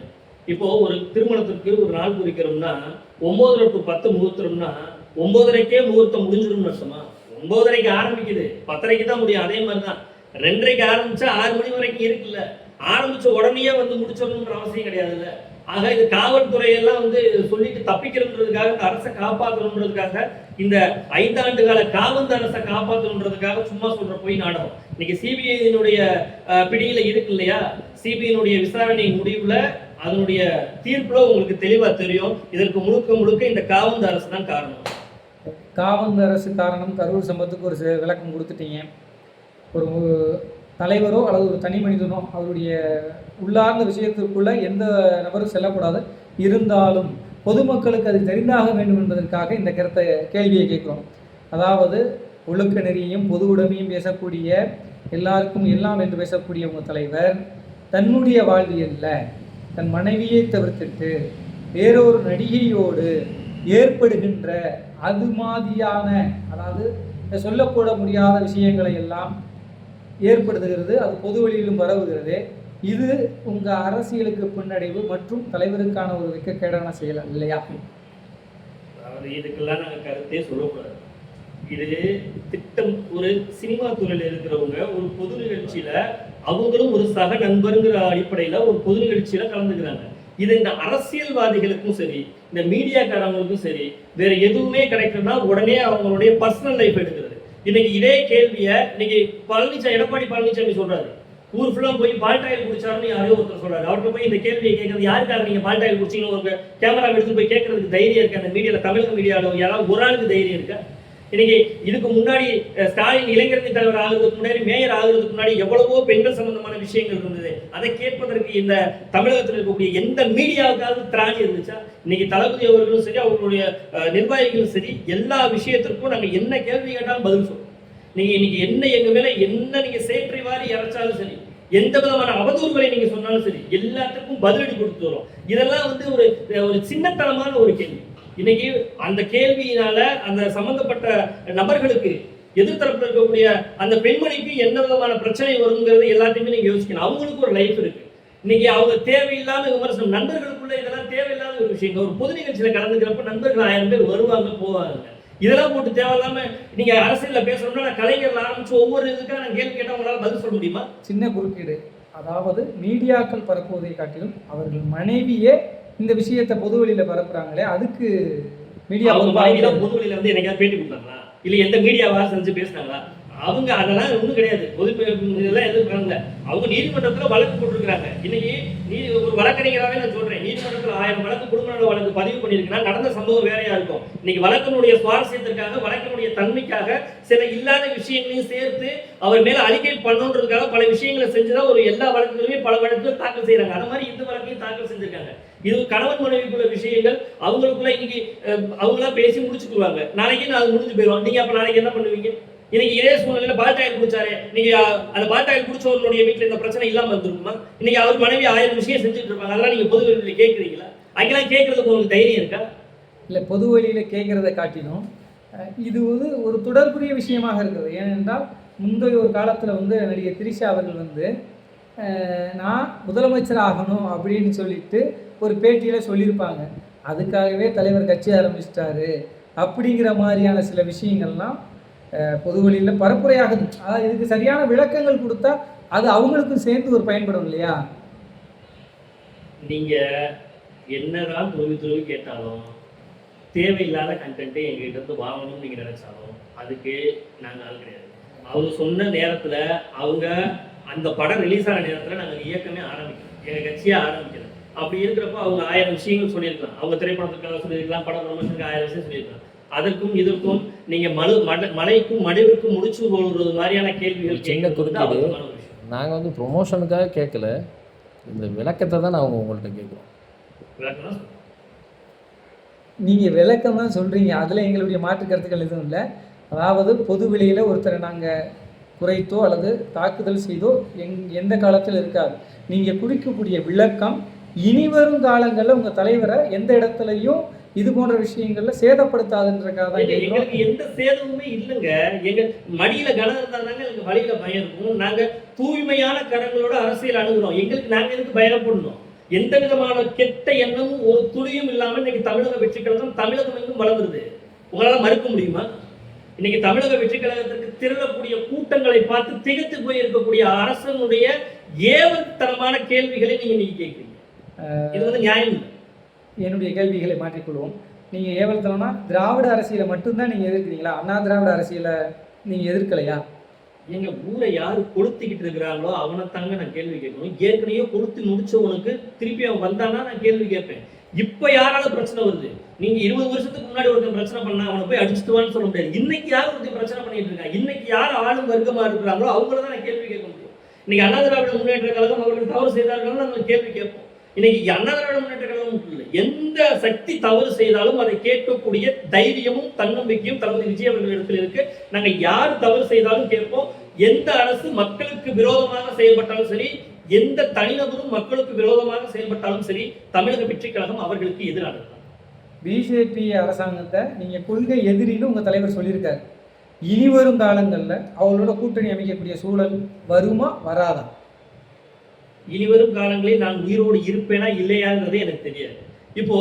இப்போ ஒரு திருமணத்திற்கு ஒரு நாள் குறிக்கிறோம்னா 9:30 to 10 முகூர்த்தம்னா 9:30க்கே முகூர்த்தம் முடிஞ்சிடும் அர்த்தமா? 9:30க்கு ஆரம்பிக்குது, 10:30க்கு தான் முடியும். அதே மாதிரி தான் 2:30க்கு ஆரம்பிச்சா 6 மணி வரைக்கும் இருக்குல்ல, ஆரம்பிச்ச உடனே முடிச்சிடணுன்ற அவசியம் கிடையாதுல்ல. ஆக இது காவல்துறையெல்லாம் சொல்லிட்டு தப்பிக்கிறதுக்காக, இந்த அரசை காப்பாற்றணுன்றதுக்காக, இந்த 5 ஆண்டு கால காவந்த அரசை காப்பாற்றணுன்றதுக்காக சும்மா சொல்ற போய் நாடகம். இன்னைக்கு சிபிஐனுடைய பிடியில இருக்கு இல்லையா? சிபிஐனுடைய விசாரணை முடிவுல அதனுடைய தீர்ப்புல உங்களுக்கு தெளிவா தெரியும். இதற்கு முழுக்க இந்த காவந்த அரசு தான் காரணம். காவந்த அரசு காரணம். கரூர் சம்பவத்துக்கு ஒரு விளக்கம் கொடுத்துட்டீங்க. ஒரு தலைவரோ அல்லது ஒரு தனி மனிதனோ அவருடைய உள்ளார்ந்த விஷயத்திற்குள்ள எந்த நபரும் செல்லக்கூடாது. இருந்தாலும் பொதுமக்களுக்கு அது தெரிந்தாக வேண்டும் என்பதற்காக இந்த கேள்வியை கேட்கிறோம். அதாவது ஒழுக்க நெறியையும் பொது உடைமையும் பேசக்கூடிய, எல்லாருக்கும் எல்லாம் என்று பேசக்கூடிய உங்கள் தலைவர் தன்னுடைய வாழ்வியல்ல தன் மனைவியை தவிர்த்துட்டு வேறொரு நடிகையோடு ஏற்படுகின்ற அது மாதிரியான, அதாவது சொல்லக்கூட முடியாத விஷயங்களை எல்லாம் ஏற்படுத்துகிறது. அது பொது வழியிலும் பரவுகிறது. இது உங்கள் அரசியலுக்கு பின்னடைவு மற்றும் தலைவருக்கான ஒரு வெட்கக்கேடான செயல் இல்லையா? அதாவது இதுக்கெல்லாம் நாங்கள் கருத்தே சொல்லக்கூடாது. இது திட்டம். ஒரு சினிமா துறையில் இருக்கிறவங்க ஒரு பொது நிகழ்ச்சியில அவங்களும் ஒரு சக நண்பருங்கிற அடிப்படையில ஒரு பொது நிகழ்ச்சியில கலந்துக்கிறாங்க. இது இந்த அரசியல்வாதிகளுக்கும் சரி, இந்த மீடியாக்காரங்களுக்கும் சரி, வேற எதுவுமே கிடைக்கணும்னா உடனே அவங்களுடைய பர்சனல் லைஃப் எடுக்கிறது. இன்னைக்கு இதே கேள்வியை இன்னைக்கு எடப்பாடி பழனிசாமி சொல்றாரு. ஊர் ஃபுல்லா போய் பால்டாயில் குடிச்சாருன்னு யாரோ ஒருத்தர் சொல்றாரு. அவர்கிட்ட போய் இந்த கேள்வியை கேட்கறது, யாருக்காக நீங்க பால்டாயில் குடிச்சீங்கன்னு ஒரு கேமரா எடுத்து போய் கேட்கறதுக்கு தைரியம் இருக்கு அந்த மீடியால? தமிழக மீடியாவில் யாராவது ஒரு ஆளுக்கு தைரியம் இருக்கா? இன்னைக்கு இதுக்கு முன்னாடி ஸ்டாலின் இளைஞரணி தலைவர் ஆகுறதுக்கு முன்னாடி, மேயர் ஆகுறதுக்கு முன்னாடி எவ்வளவோ பெண்கள் சம்பந்தமான விஷயங்கள் இருந்தது. அதை கேட்பதற்கு இந்த தமிழகத்தில் இருக்கக்கூடிய எந்த மீடியாவுக்காவது திராணி இருந்துச்சா? இன்னைக்கு தளபதி அவர்களும் சரி, அவர்களுடைய நிர்வாகிகளும் சரி, எல்லா விஷயத்திற்கும் நாங்க என்ன கேள்வி கேட்டாலும் பதில் சொல்றோம். நீங்க இன்னைக்கு என்ன எங்க மேல என்ன நீங்க சேற்றை வாரி இறைச்சாலும் சரி, எந்த விதமான அவதூறுகளை நீங்க சொன்னாலும் சரி, எல்லாத்துக்கும் பதிலடி கொடுத்து வரும். இதெல்லாம் ஒரு சின்னத்தனமான ஒரு கேள்வி. இன்னைக்கு அந்த கேள்வியினால அந்த சம்பந்தப்பட்ட நபர்களுக்கு, எதிர்த்தரப்புல இருக்கக்கூடிய அந்த பெண்மணிக்கு என்ன விதமான பிரச்சனை வருங்கிறது எல்லாத்தையுமே நீங்க யோசிக்கணும். அவங்களுக்கு ஒரு லைஃப் இருக்கு. இன்னைக்கு அவங்க தேவையில்லாத விமர்சனம், நண்பர்களுக்குள்ள இதெல்லாம் தேவையில்லாத ஒரு விஷயம். ஒரு பொது நிகழ்ச்சியில கலந்துக்கிறப்ப நண்பர்கள் 1000 பேர் வருவாங்க போவாங்க. இதெல்லாம் போட்டு தேவையில்லாம நீங்க அரசியல்ல பேசணும்னா, நான் கலைஞர்ல ஆரம்பிச்சு ஒவ்வொரு இதுக்காக நான் கேள்வி கேட்டா உங்களால பதில் சொல்ல முடியுமா? சின்ன குறுக்கீடு. அதாவது மீடியாக்கள் பரப்புவதை காட்டிலும் அவர்கள் மனைவியே இந்த விஷயத்தை பொதுவெளியில் பரப்புறாங்களே, அதுக்கு மீடியா பொதுவெளியில் வந்து என்னைக்காவது பேட்டி கொடுத்தாங்களா, இல்லை எந்த மீடியாவாக செஞ்சு பேசுனாங்களா? அவங்க அதெல்லாம் ஒன்றும் கிடையாது. இதெல்லாம் எதுவும் பண்ணல. அவங்க நீதிமன்றத்தில் வழக்கு போட்டிருக்கிறாங்க. இன்னைக்கு ஒரு வழக்கறிஞராகவே நான் சொல்றேன், நீதிமன்றத்தில் 1000 வழக்கு குடும்ப நல வழக்கு பதிவு பண்ணியிருக்குன்னா நடந்த சம்பவம் வேறையா இருக்கும். இன்னைக்கு வழக்கினுடைய சுவாரஸ்யத்திற்காக, வழக்கினுடைய தன்மைக்காக சில இல்லாத விஷயங்களையும் சேர்த்து அவர் மேல அறிக்கை பண்ணணுன்றதுக்காக பல விஷயங்களை செஞ்சுதான் ஒரு எல்லா வழக்குகளுமே பல வழக்குகள் தாக்கல் செய்யறாங்க. அந்த மாதிரி இந்த வழக்கையும் தாக்கல் செஞ்சிருக்காங்க. இது கணவன் மனைவிக்குள்ள விஷயங்கள், அவங்களுக்குள்ள இன்னைக்கு அவங்களா பேசி முடிச்சுக்குவாங்க. நாளைக்கு நான் முடிஞ்சு போயிடுவாங்க. நீங்க அப்ப நாளைக்கு என்ன பண்ணுவீங்க? இன்னைக்கு இதே சூழ்நிலையில பால்டாயில் குடிச்சாரு, நீங்க அந்த பால்டாயில் குடிச்சவர்களுடைய வீட்டுல இந்த பிரச்சனை இல்லாம இருந்திருக்குமா? இன்னைக்கு அவர் மனைவி 1000 விஷயம் செஞ்சுட்டு இருப்பாங்க. அதெல்லாம் நீங்க பொது வழியில கேட்குறீங்களா? அங்கெல்லாம் கேட்கறதுக்கு உங்களுக்கு தைரியம் இருக்கா? இல்லை, பொது வழியில கேட்கறத காட்டிலும் இது ஒரு தொடர்புடைய விஷயமாக இருக்குது. ஏனென்றால் முந்தைய ஒரு காலத்தில் வந்து நடிகை திரிஷா அவர்கள் வந்து நான் முதலமைச்சர் ஆகணும் அப்படின்னு சொல்லிட்டு ஒரு பேட்டியில் சொல்லியிருப்பாங்க. அதுக்காகவே தலைவர் கட்சி ஆரம்பிச்சிட்டாரு அப்படிங்கிற மாதிரியான சில விஷயங்கள்லாம் பொது வழியில் பரப்புரையாகுது. அதாவது இதுக்கு சரியான விளக்கங்கள் கொடுத்தா அது அவங்களுக்கும் சேர்ந்து ஒரு பயன்படும் இல்லையா? நீங்க என்னதான் துருவி கேட்டாலும், தேவையில்லாத கண்டென்ட்டை எங்ககிட்ட இருந்து வாங்கணும்னு நீங்க நினைச்சாலும் அதுக்கு நாங்கள் ஆள் கிடையாது. அவங்க சொன்ன நேரத்துல, அவங்க அந்த படம் ரிலீஸ் ஆன நேரத்துல நாங்கள் இயக்கமே ஆரம்பிக்கிறோம், எங்க கட்சியே ஆரம்பிக்கிறோம். அப்படி இருக்கிறப்போ அவங்க 1000 விஷயங்கள் சொல்லியிருக்கலாம். அவங்க திரைப்படத்துக்காக சொல்லியிருக்கலாம், படம் ப்ரமோஷனுக்கு 1000 விஷயம் சொல்லியிருக்கலாம். அதற்கும் இதற்கும் நீங்க மலைக்கும் மடுவுக்கும் முடிச்சு போடுறது மாதிரியான கேள்விகள் சின்ன குறுக்கீடு. நாங்கள் வந்து ப்ரொமோஷனுக்காக கேட்கல, இந்த விளக்கத்தை தான் நாங்கள் உங்கள்கிட்ட கேட்குறோம். விளக்கம் நீங்கள் விளக்கம் தான் சொல்கிறீங்க, அதில் எங்களுடைய மாற்று கருத்துக்கள் எதுவும் இல்லை. அதாவது பொது வெளியில் ஒருத்தரை நாங்கள் குறைத்தோ அல்லது தாக்குதல் செய்தோ எந்த காலத்தில் இருக்காது. நீங்கள் கொடுக்கக்கூடிய விளக்கம் இனிவரும் காலங்களில் உங்கள் தலைவரை எந்த இடத்துலையும் இது போன்ற விஷயங்கள்ல சேதப்படுத்தாதுன்றக்காக தான். எங்களுக்கு எந்த சேதமுமே இல்லைங்க. எங்க மடியில கனம் இருந்தாங்க, எங்களுக்கு வழியில பயம் இருக்கும். நாங்க தூய்மையான கரங்களோட அரசியல் அணுகிறோம். எங்களுக்கு நாங்க எதுக்கு பயப்படணும்? எந்த விதமான கெட்ட எண்ணமும் ஒரு துளியும் இல்லாம இன்னைக்கு தமிழக வெற்றி கழகம் தமிழகம் எங்கும் வளர்ந்துருது. உங்களால மறுக்க முடியுமா? இன்னைக்கு தமிழக வெற்றி கழகத்திற்கு திரளக்கூடிய கூட்டங்களை பார்த்து திகைத்து போய் இருக்கக்கூடிய அரசனுடைய ஏவல்தனமான கேள்விகளை நீங்க இன்னைக்கு கேட்குறீங்க. இது வந்து நியாயம் இல்லை. என்னுடைய கேள்விகளை மாற்றிக்கொள்வோம். நீங்கள் ஏவல்தனம்னா திராவிட அரசியலை மட்டும்தான் நீங்கள் எதிர்க்கிறீங்களா? அண்ணா திராவிட அரசியலை நீங்கள் எதிர்க்கலையா? எங்க ஊரை யாரு கொளுத்திக்கிட்டு இருக்கிறாங்களோ அவனைத்தாங்க நான் கேள்வி கேட்கணும். ஏற்கனவே கொளுத்தி முடிச்சவனுக்கு திருப்பி அவன் வந்தானா நான் கேள்வி கேட்பேன். இப்ப யாரால பிரச்சனை வருது? நீங்க 20 வருஷத்துக்கு முன்னாடி ஒருத்தன் பிரச்சனை பண்ணா அவனை போய் அடிச்சுட்டுவான்னு சொல்ல முடியாது. இன்னைக்கு யார் ஒருத்தன் பிரச்சனை பண்ணிட்டு இருக்காங்க, இன்னைக்கு யார் ஆளும் வர்க்கமா இருக்கிறாங்களோ அவங்களதான் நான் கேள்வி கேட்க முடியும். இன்னைக்கு அண்ணா திராவிட முன்னேற்ற கழகம் அவர்கள் தவறு செய்தார்கள் நம்ம கேள்வி கேட்போம். இன்னைக்கு அண்ணா திராவிட முன்னேற்ற கழகம் இல்லை, எந்த சக்தி தவறு செய்தாலும் அதை கேட்கக்கூடிய தைரியமும் தன்னம்பிக்கையும் தளபதி விஜய் அவர்களிடத்தில் இருக்கு. நாங்க யார் தவறு செய்தாலும் கேட்போம். எந்த அரசு மக்களுக்கு விரோதமாக செயல்பட்டாலும் சரி, எந்த தனிநபரும் மக்களுக்கு விரோதமாக செயல்பட்டாலும் சரி, தமிழக வெற்றி கழகம் அவர்களுக்கு எதிரானது. பிஜேபி அரசாங்கத்தை நீங்க கொள்கை எதிரின்னு உங்க தலைவர் சொல்லியிருக்காரு. இனி வரும் காலங்களில் அவங்களோட கூட்டணி அமைக்கக்கூடிய சூழல் வருமா வராதா? இனிவரும் காலங்களில் நான் உயிரோடு இருப்பேனா இல்லையாங்கிறதே எனக்கு தெரியாது. இப்போ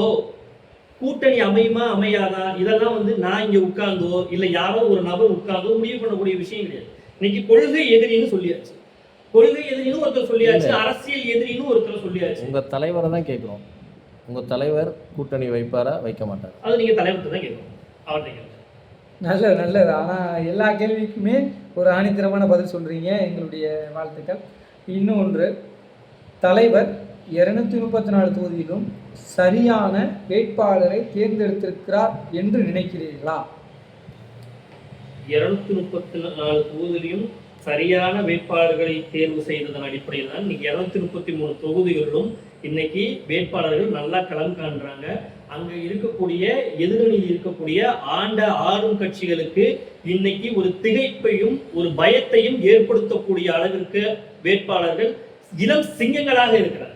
கூட்டணி அமையுமா அமையாதா இதெல்லாம் வந்து நான் இங்க உட்கார்ந்தோ இல்லை யாரோ ஒரு நபர் உட்கார்ந்தோ முடிவு பண்ணக்கூடிய விஷயம் கிடையாது. இன்னைக்கு கொள்கை எதிரின்னு சொல்லியாச்சு, கொள்கை எதிரின்னு ஒருத்தர் சொல்லியாச்சு, அரசியல் எதிரின்னு ஒருத்தர் சொல்லியாச்சு. உங்க தலைவரை தான் கேட்கிறோம். உங்க தலைவர் கூட்டணி வைப்பாரா வைக்க மாட்டார்? அது நீங்க தலைவர்கிட்ட தான் கேட்கணும், அவர்கிட்ட கேட்கணும். நல்லது. ஆனால் எல்லா கேள்விக்குமே ஒரு ஆணித்தரமான பதில் சொல்றீங்க, எங்களுடைய வாழ்த்துக்கள். இன்னொன்று, தலைவர் 234 தொகுதியிலும் சரியான வேட்பாளரை தேர்ந்தெடுத்திருக்கிறார் என்று நினைக்கிறீர்களா? 234 தொகுதியிலும் சரியான வேட்பாளர்களை தேர்வு செய்ததன் அடிப்படையில் தான் இன்னைக்கு 233 தொகுதிகளிலும் இன்னைக்கு வேட்பாளர்கள் நல்லா களம் காண்றாங்க. அங்க இருக்கக்கூடிய எதிரணியில் இருக்கக்கூடிய ஆண்ட ஆளும் கட்சிகளுக்கு இன்னைக்கு ஒரு திகைப்பையும் ஒரு பயத்தையும் ஏற்படுத்தக்கூடிய அளவிற்கு வேட்பாளர்கள் இளம் சிங்கங்களாக இருக்கிறார்.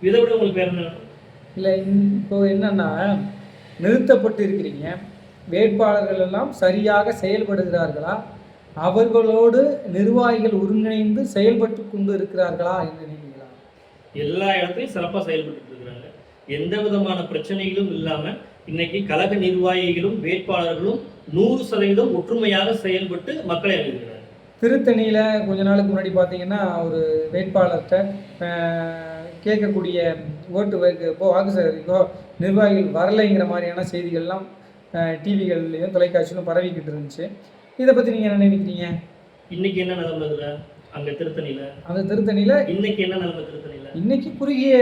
இதை விட உங்களுக்கு வேற என்ன? இல்லை, இப்போ என்னன்னா நிறுத்தப்பட்டு இருக்கிறீங்க, வேட்பாளர்கள் எல்லாம் சரியாக செயல்படுகிறார்களா, அவர்களோடு நிர்வாகிகள் ஒருங்கிணைந்து செயல்பட்டு கொண்டு இருக்கிறார்களா என்று நினைக்கிறீங்களா? எல்லா இடத்துலையும் சிறப்பாக செயல்பட்டு இருக்கிறாங்க. எந்த விதமான பிரச்சனைகளும் இல்லாம இன்னைக்கு கழக நிர்வாகிகளும் வேட்பாளர்களும் 100% ஒற்றுமையாக செயல்பட்டு மக்களை அணுகிறார்கள். திருத்தணியில் கொஞ்ச நாளுக்கு முன்னாடி பார்த்தீங்கன்னா ஒரு வேட்பாளர்கிட்ட கேட்கக்கூடிய ஓட்டு வாக்கு சேகரிக்கோ நிர்வாகிகள் வரலைங்கிற மாதிரியான செய்திகள்லாம் டிவிகள்லையும் தொலைக்காட்சியிலும் பரவிக்கிட்டு இருந்துச்சு. இதை பற்றி நீங்கள் என்ன நினைக்கிறீங்க? இன்னைக்கு என்ன நிலைமை அங்கே திருத்தணியில்? அந்த திருத்தணியில் இன்னைக்கு என்ன நிலைமை திருத்தணியில்? இன்னைக்கு குறுகிய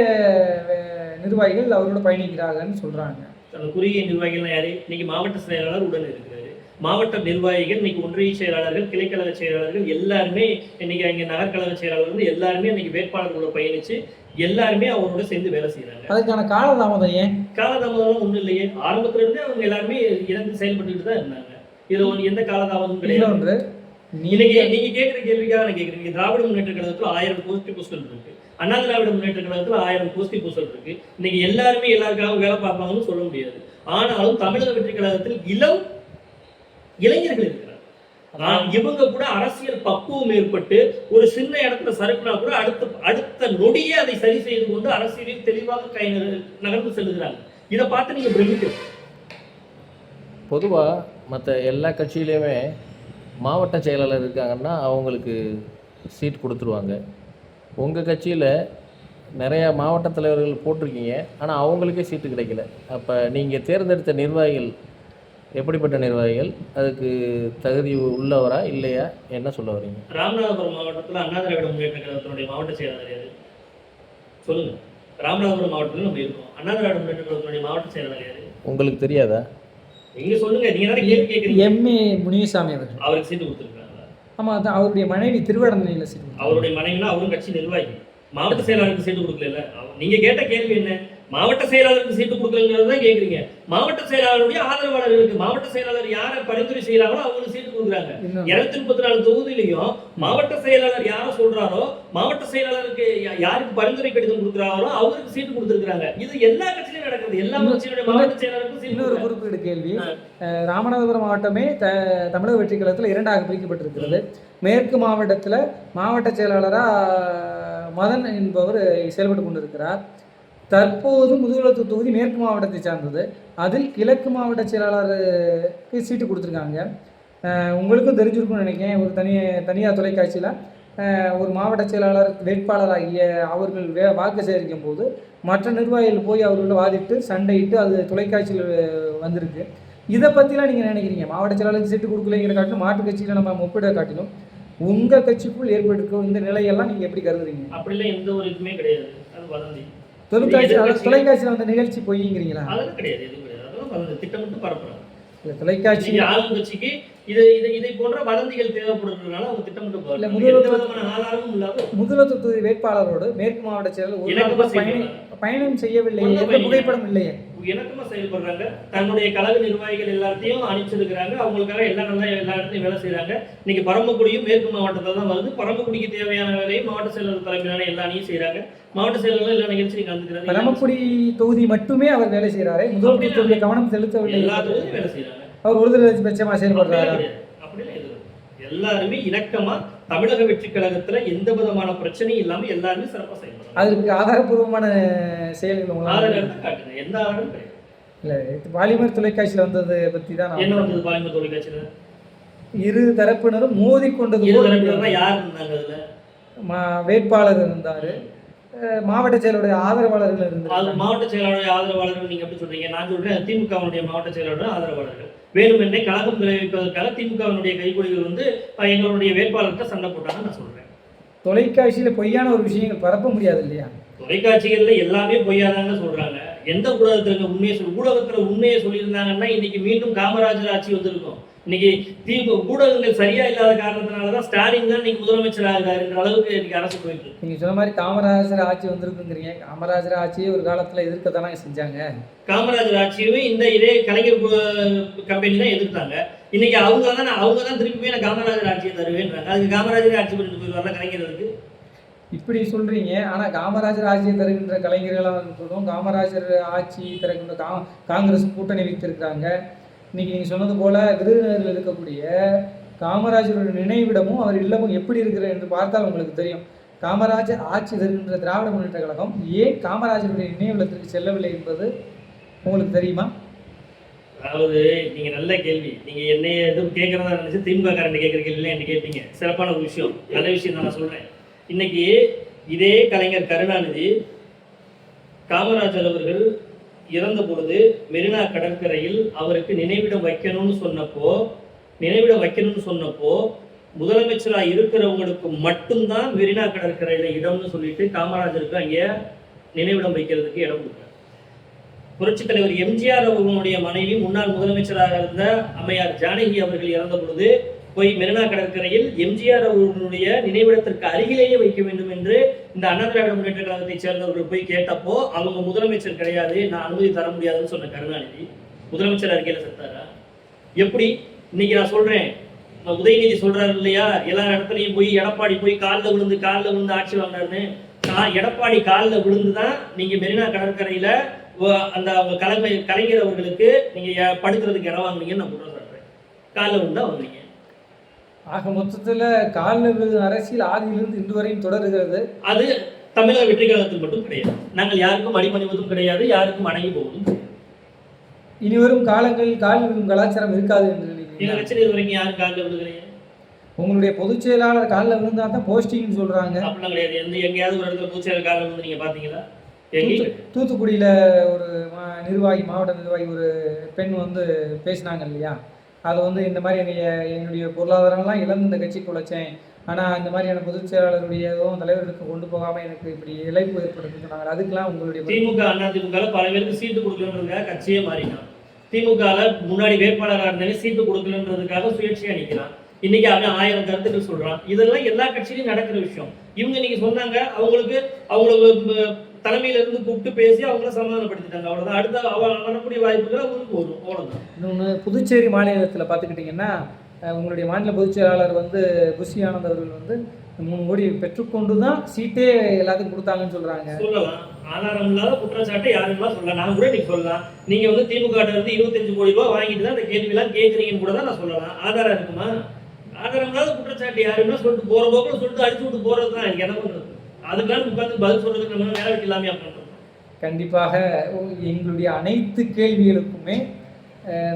நிர்வாகிகள் அவரோட பயணிக்கிறாங்கன்னு சொல்கிறாங்க. அந்த குறுகிய நிர்வாகிகள்லாம் யாரு? இன்னைக்கு மாவட்ட செயலாளர் உடன் இருக்கிறாரு. மாவட்ட நிர்வாகிகள் இன்னைக்கு ஒன்றிய செயலாளர்கள், கிளைக்கழக செயலாளர்கள் எல்லாருமே இன்னைக்கு அங்கே நகர்கழக செயலாளர்கள் எல்லாருமே இன்னைக்கு வேட்பாளர்களோட பயணிச்சு எல்லாருமே அவரோட சேர்ந்து வேலை செய்யறாங்க. அதுக்கான காலதாமதம் ஏன்? காலதாமதம் ஒன்றும் இல்லையே. ஆரம்பத்துல இருந்தே அவங்க எல்லாருமே இறந்து செயல்பட்டு தான் இருந்தாங்க. இதுல எந்த காலதாமதம் கிடையாது. நீங்க கேட்கிற கேள்விக்காக நான் கேட்கிறேன். திராவிட முன்னேற்ற கழகத்துல 1000 கோஷ்டி பூசல் இருக்கு. அண்ணா திராவிட முன்னேற்ற கழகத்துல 1000 கோஷ்டி பூசல் இருக்கு. இன்னைக்கு எல்லாருமே எல்லாருக்காகவும் வேலை பார்ப்பாங்கன்னு சொல்ல முடியாது. ஆனாலும் தமிழக வெற்றி கழகத்தில் இளைஞர்கள் இருக்கிறார். இவங்க கூட அரசியல் பக்குவம் ஏற்பட்டு ஒரு சின்ன இடத்துல சறுக்குனா கூட அடுத்த நொடியே அதை சரி செய்து கொண்டு அரசியலில் தெளிவாக நகர்ந்து செல்லுகிறாங்க. இதை பார்த்து நீங்க பிரமிக்க. பொதுவாக மற்ற எல்லா கட்சியிலையுமே மாவட்ட செயலாளர் இருக்காங்கன்னா அவங்களுக்கு சீட் கொடுத்துருவாங்க. உங்கள் கட்சியில் நிறையா மாவட்ட தலைவர்கள் போட்டிருக்கீங்க, ஆனால் அவங்களுக்கே சீட்டு கிடைக்கல. அப்போ நீங்கள் தேர்ந்தெடுத்த நிர்வாகிகள் எப்படிப்பட்ட நிர்வாகிகள்? அதுக்கு தகுதி உள்ளவரா இல்லையா? என்ன சொல்ல வரீங்க? ராமநாதபுரம் மாவட்டத்தில் அண்ணா திராவிட முன்னேற்ற கழகத்தினுடைய மாவட்ட செயலாளர் யாரு சொல்லுங்க. ராமநாதபுரம் மாவட்டத்தில் நம்ம இருக்கோம். அண்ணா திராவிட முன்னேற்ற கழகத்தினுடைய மாவட்ட செயலாளர் யாரு உங்களுக்கு தெரியாதா? நீங்க சொல்லுங்க. நீங்க தானே கேள்வி கேட்குறீங்க. எம்ஏ முனியசாமி அவருக்கு சீட்டு கொடுத்துருக்காங்களா? ஆமா, அதான் அவருடைய மனைவி திருவண்ணாமலையில் சீட்டு. அவருடைய மனைவினா அவரும் கட்சி நிர்வாகி. மாவட்ட செயலாளருக்கு சீட்டு கொடுக்கல. நீங்க கேட்ட கேள்வி என்ன? மாவட்ட செயலாளருக்கு சீட்டு கொடுக்கலங்கிறது தான் கேட்குறீங்க. மாவட்ட செயலாளருடைய ஆதரவாளர்களுக்கு மாவட்ட செயலாளர் யாரை பரிந்துரை செய்யறாங்களோ அவங்களுக்கு சீட்டு கொடுக்குறாங்க. 234 தொகுதியிலையும் மாவட்ட செயலாளர் யாரை சொல்றாரோ, மாவட்ட செயலாளருக்கு யாருக்கு பரிந்துரை கடிதம் கொடுக்குறாரோ அவருக்கு சீட்டு கொடுத்துருக்காங்க. இது எல்லா கட்சியிலும் நடக்குது. எல்லா கட்சியினுடைய மாவட்ட செயலாளருக்கும் சீட்டு. இன்னொரு குறிப்பிட்ட கேள்வி. ராமநாதபுரம் மாவட்டமே தமிழக வெற்றி கழகத்தில் 2ஆக பிரிக்கப்பட்டிருக்கிறது. மேற்கு மாவட்டத்தில் மாவட்ட செயலாளராக மதன் என்பவர் செயல்பட்டு கொண்டிருக்கிறார். தற்போது முதுகுளத்தூர் தொகுதி மேற்கு மாவட்டத்தை சார்ந்தது. அதில் கிழக்கு மாவட்ட செயலாளருக்கு சீட்டு கொடுத்துருக்காங்க. உங்களுக்கும் தெரிஞ்சிருக்கும்னு நினைக்கிறேன். ஒரு தனியார் தொலைக்காட்சியில் ஒரு மாவட்ட செயலாளர் வேட்பாளராகிய அவர்கள் வாக்கு சேகரிக்கும் போது மற்ற நிர்வாகிகள் போய் அவர்களோட வாதிட்டு சண்டையிட்டு அது தொலைக்காட்சியில் வந்திருக்கு. இதை பற்றிலாம் நீங்கள் நினைக்கிறீங்க? மாவட்ட செயலாளருக்கு சீட்டு கொடுக்கலைங்கிற காட்டிலும் மாற்று கட்சியில் நம்ம ஒப்பிட காட்டிலும் உங்கள் கட்சிக்குள் ஏற்பட்டிருக்கும் இந்த நிலையெல்லாம் நீங்கள் எப்படி கருதுறீங்க? அப்படிலாம் எந்த ஒரு இதுவுமே கிடையாது. அது வதந்தி. தொலைக்காட்சியில் வந்த நிகழ்ச்சி பொய்ங்கிறீங்களா? அதெல்லாம் கிடையாது. எதுவும் கிடையாது. அதெல்லாம் திட்டமிட்டு பரப்புறாங்க. தொலைக்காட்சி ஆளுங்கட்சிக்கு இதை போன்ற வதந்திகள் தேவைப்படுறதுனால அவங்க திட்டமிட்டு முதுகுளத்தூர் தொகுதி வேட்பாளரோடு மேற்கு மாவட்ட செயலர் பயணம் செய்யவில்லை. புகைப்படம் இல்லையே. இணக்கமா செயல்படுறாங்க. தன்னுடைய கழக நிர்வாகிகள் எல்லாத்தையும் அனுப்பிச்சிருக்கிறாங்க. அவங்களுக்காக எல்லா இடத்துலையும் வேலை செய்யறாங்க. இன்னைக்கு பரமக்குடியும் மேற்கு மாவட்டத்தில் தான் வருது. பரமக்குடிக்கு தேவையான வேலையை மாவட்ட செயலர் தலைமையிலான எல்லா அணியும் செய்யறாங்க. மாவட்ட செயலர்கள் எல்லா நிகழ்ச்சியும் கலந்துக்கிறாங்க. பரமக்குடி தொகுதி மட்டுமே அவர் வேலை செய்யறாரு. முதுகுளத்தூர் தொகுதியை கவனம் செலுத்தவில்லை. எல்லா தொகுதியும் வேலை செய்யறாங்க. அவர் ஒருதலை பட்சமா செயல்படுறாரு. அப்படிலாம் எல்லாருமே இணக்கமா தமிழக வெற்றி கழகத்துல எந்த விதமான பிரச்சனையும் இல்லாம எல்லாருமே சிறப்பா செயல்படுறாங்க. அதுக்கு ஆதாரபூர்வமான செயல்கள் காட்டுங்க. எந்த ஆதாரம் கிடையாது. இல்ல, பாலிமர் தொலைக்காட்சியில வந்ததை பத்தி தான். என்ன வந்தது பாலிமர் தொலைக்காட்சியில? இரு தரப்பினரும் மோதி கொண்டது. யார் இருந்தாங்க அதுல? வேட்பாளர் இருந்தாரு, மாவட்ட செயலருடைய ஆதரவாளர்கள் இருந்தாங்க. மாவட்ட செயலாளருடைய ஆதரவாளர்கள் நீங்க எப்படி சொல்றீங்க? நான் சொல்றேன் திமுகவுடைய மாவட்ட செயலாளர் ஆதரவாளர்கள் வேணுமென்னே கழகம் விளைவிப்பதற்காக திமுகவினுடைய கைகூலிகள் எங்களுடைய வேட்பாளர்கிட்ட சண்டை போட்டாங்க. நான் சொல்றேன் தொலைக்காட்சியில பொய்யான ஒரு விஷயங்கள் பரப்ப முடியாது இல்லையா? தொலைக்காட்சிகள்ல எல்லாமே பொய்யாதாங்க சொல்றாங்க. எந்த ஊடகத்துல உண்மையை ஊடகத்துல உண்மையை சொல்லியிருந்தாங்கன்னா இன்னைக்கு மீண்டும் காமராஜர் ஆட்சி வந்திருக்கும். இன்னைக்கு ஊடகங்கள் சரியா இல்லாத காரணத்தினாலதான் ஸ்டாலின் தான் இன்னைக்கு முதலமைச்சர் ஆகிறாருன்ற அளவுக்கு இன்னைக்கு அரசு போயிட்டு இருக்கு. நீங்க சொன்ன மாதிரி காமராஜர் ஆட்சி வந்திருக்குங்கிறீங்க. காமராஜர் ஆட்சியை ஒரு காலத்துல எதிர்க்கத்தானே செஞ்சாங்க. காமராஜர் ஆட்சியுமே இதே கலைஞர் கம்பெனி தான் எதிர்த்தாங்க. இன்னைக்கு அவங்க தான் திருப்பி நான் காமராஜர் ஆட்சியை தருவேன்றாங்க. அதுக்கு காமராஜர் ஆட்சி பண்ணிட்டு போயிடுவாங்க கலைஞர்களுக்கு. இப்படி சொல்றீங்க. ஆனா காமராஜர் ஆட்சியை தருகின்ற கலைஞர்களாக இருக்கட்டும், காமராஜர் ஆட்சி தருகின்ற காங்கிரஸ் கூட்டணி வைத்திருக்கிறாங்க. இன்னைக்கு நீங்கள் சொன்னது போல விருதுநகரில் இருக்கக்கூடிய காமராஜருடைய நினைவிடமும் அவர் இல்லமும் எப்படி இருக்கிறது என்று பார்த்தால் உங்களுக்கு தெரியும். காமராஜர் ஆட்சி தருகின்ற திராவிட முன்னேற்ற கழகம் ஏன் காமராஜருடைய நினைவிடத்திற்கு செல்லவில்லை என்பது உங்களுக்கு தெரியுமா? அதாவது நீங்க நல்ல கேள்வி. நீங்க என்னைய எதுவும் கேட்கறதா நினைச்சு திமுக காரன் கேட்கிற கேள்வி என்ன கேட்டீங்க. சிறப்பான ஒரு விஷயம், நல்ல விஷயம் தான் நான் சொல்றேன். இன்னைக்கு இதே கலைஞர் கருணாநிதி காமராஜர் அவர்கள் இறந்த பொழுது மெரினா கடற்கரையில் அவருக்கு நினைவிடம் வைக்கணும்னு சொன்னப்போ முதலமைச்சராக இருக்கிறவங்களுக்கு மட்டும்தான் மெரினா கடற்கரையில இடம்னு சொல்லிட்டு காமராஜருக்கு அங்கே நினைவிடம் வைக்கிறதுக்கு இடம் கொடுத்தார். புரட்சித் தலைவர் எம்ஜிஆர் அவர்களுடைய மனைவி முன்னாள் முதலமைச்சராக இருந்த அம்மையார் ஜானகி அவர்கள் இறந்த பொழுது போய் மெரினா கடற்கரையில் எம்ஜிஆர் அவர்களுடைய நினைவிடத்திற்கு அருகிலேயே வைக்க வேண்டும் என்று இந்த அண்ணா திராவிட முன்னேற்ற கழகத்தை சேர்ந்தவர்கள் போய் கேட்டப்போ அவங்க முதலமைச்சர் கிடையாது, நான் அனுமதி தர முடியாதுன்னு சொன்ன கருணாநிதி முதலமைச்சர் அறிக்கையில செத்தாரா? எப்படி? இன்னைக்கு நான் சொல்றேன், உதயநிதி சொல்றாரு இல்லையா, எல்லா இடத்துலையும் போய் எடப்பாடி போய் காலில் விழுந்து ஆட்சி வாங்கினாருன்னு. எடப்பாடி காலில் விழுந்துதான் நீங்க மெரினா கடற்கரையில அந்த அவங்க கலைஞர் அவர்களுக்கு நீங்க படுக்கிறதுக்கு இடம் வாங்குனீங்கன்னு நான் குற்றம் சொல்றேன். காலில் விழுந்தா வாங்குறீங்க. ஆக மொத்தத்தில் காலில் விழுது அரசியல் ஆதியிலிருந்து இன்று வரையும் தொடர்கிறது. அது தமிழக வெற்றி கழகத்தில் மட்டும் கிடையாது. நாங்கள் யாருக்கும் அடிபணிவதும் கிடையாது, யாருக்கும் அடங்கி போவதும் கிடையாது. இனி வரும் காலங்களில் காலில் விழும் கலாச்சாரம் இருக்காது என்று எங்க கட்சியில் இது வரைக்கும் யாரும் காலில் விழுகிறீங்க? உங்களுடைய பொதுச் செயலாளர் காலில் விழுந்தா தான் போஸ்டிங்னு சொல்றாங்க. அப்படிலாம் கிடையாது. எங்கேயாவது ஒரு இடத்துல பொதுச் செயலாளர் காலில் விழுந்து நீங்க பாத்தீங்களா? தூத்துக்குடியில் ஒரு மாவட்ட நிர்வாகி ஒரு பெண் வந்து பேசினாங்க இல்லையா, அது வந்து இந்த மாதிரி என்னுடைய பொருளாதாரம்லாம் இழந்து இந்த கட்சிக்கு உழைச்சேன், ஆனால் இந்த மாதிரியான பொதுச் செயலாளருடையதும் தலைவர்களுக்கு கொண்டு போகாமல் எனக்கு இப்படி இழப்பு ஏற்படுதுன்னு சொன்னாங்க. அதுக்கெல்லாம் உங்களுடைய திமுக அதிமுக பல பேருக்கு சீட்டு கொடுக்கலன்றதுக்காக கட்சியே மாறினான். திமுக முன்னாடி வேட்பாளராக இருந்தாலே சீட்டு கொடுக்கலன்றதுக்காக சுயேட்சையா நிற்கிறான். இன்னைக்கு அவன் 1000 கருத்துக்கள் சொல்றான். இதெல்லாம் எல்லா கட்சியிலும் நடக்கிற விஷயம். இவங்க இன்னைக்கு சொன்னாங்க, அவங்களுக்கு தலைமையில இருந்து கூப்பிட்டு பேசி அவங்கள சமாதானப்படுத்திட்டாங்க. அவ்வளவுதான். அடுத்த வரக்கூடிய வாய்ப்புகள் அவங்களுக்கு வரும். அவ்வளவுதான். இன்னொன்று, புதுச்சேரி மாநிலத்தில் பார்த்துக்கிட்டிங்கன்னா உங்களுடைய மாநில பொதுச் செயலாளர் வந்து புஷி ஆனந்த் அவர்கள் வந்து 3 கோடி பெற்றுக்கொண்டு தான் சீட்டே எல்லாத்துக்கும் கொடுத்தாங்கன்னு சொல்றாங்க. சொல்லலாம், ஆதாரம் இல்லாத குற்றச்சாட்டை யாருக்கெல்லாம் சொல்லலாம். நான் கூட நீங்க சொல்லலாம், நீங்க வந்து திமுக இருந்து 25 கோடி ரூபாய் வாங்கிட்டு தான் இந்த கேள்வியெல்லாம் கேட்குறீங்கன்னு கூட தான் நான் சொல்லலாம். ஆதாரம் இருக்குமா? ஆதாரம் இல்லாத குற்றச்சாட்டு யாருன்னா சொல்லிட்டு போற போக்குல சொல்லிட்டு அடிச்சு விட்டு போறது தான். எனக்கு என்ன பண்றது? அதுக்கெல்லாம் உட்காந்து பதில் சொல்றதுக்கு நம்ம வேலை வெட்டி இல்லாமையா பண்றோம். கண்டிப்பாக எங்களுடைய அனைத்து கேள்விகளுக்குமே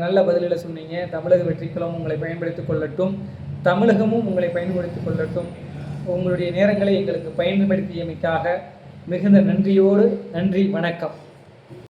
நல்ல பதிலில் சொன்னீங்க. தமிழக வெற்றிக்குளம் உங்களை பயன்படுத்திக் கொள்ளட்டும், தமிழகமும் உங்களை பயன்படுத்திக் கொள்ளட்டும். உங்களுடைய நேரங்களை எங்களுக்கு பயன்படுத்தியமைக்காக மிகுந்த நன்றியோடு நன்றி, வணக்கம்.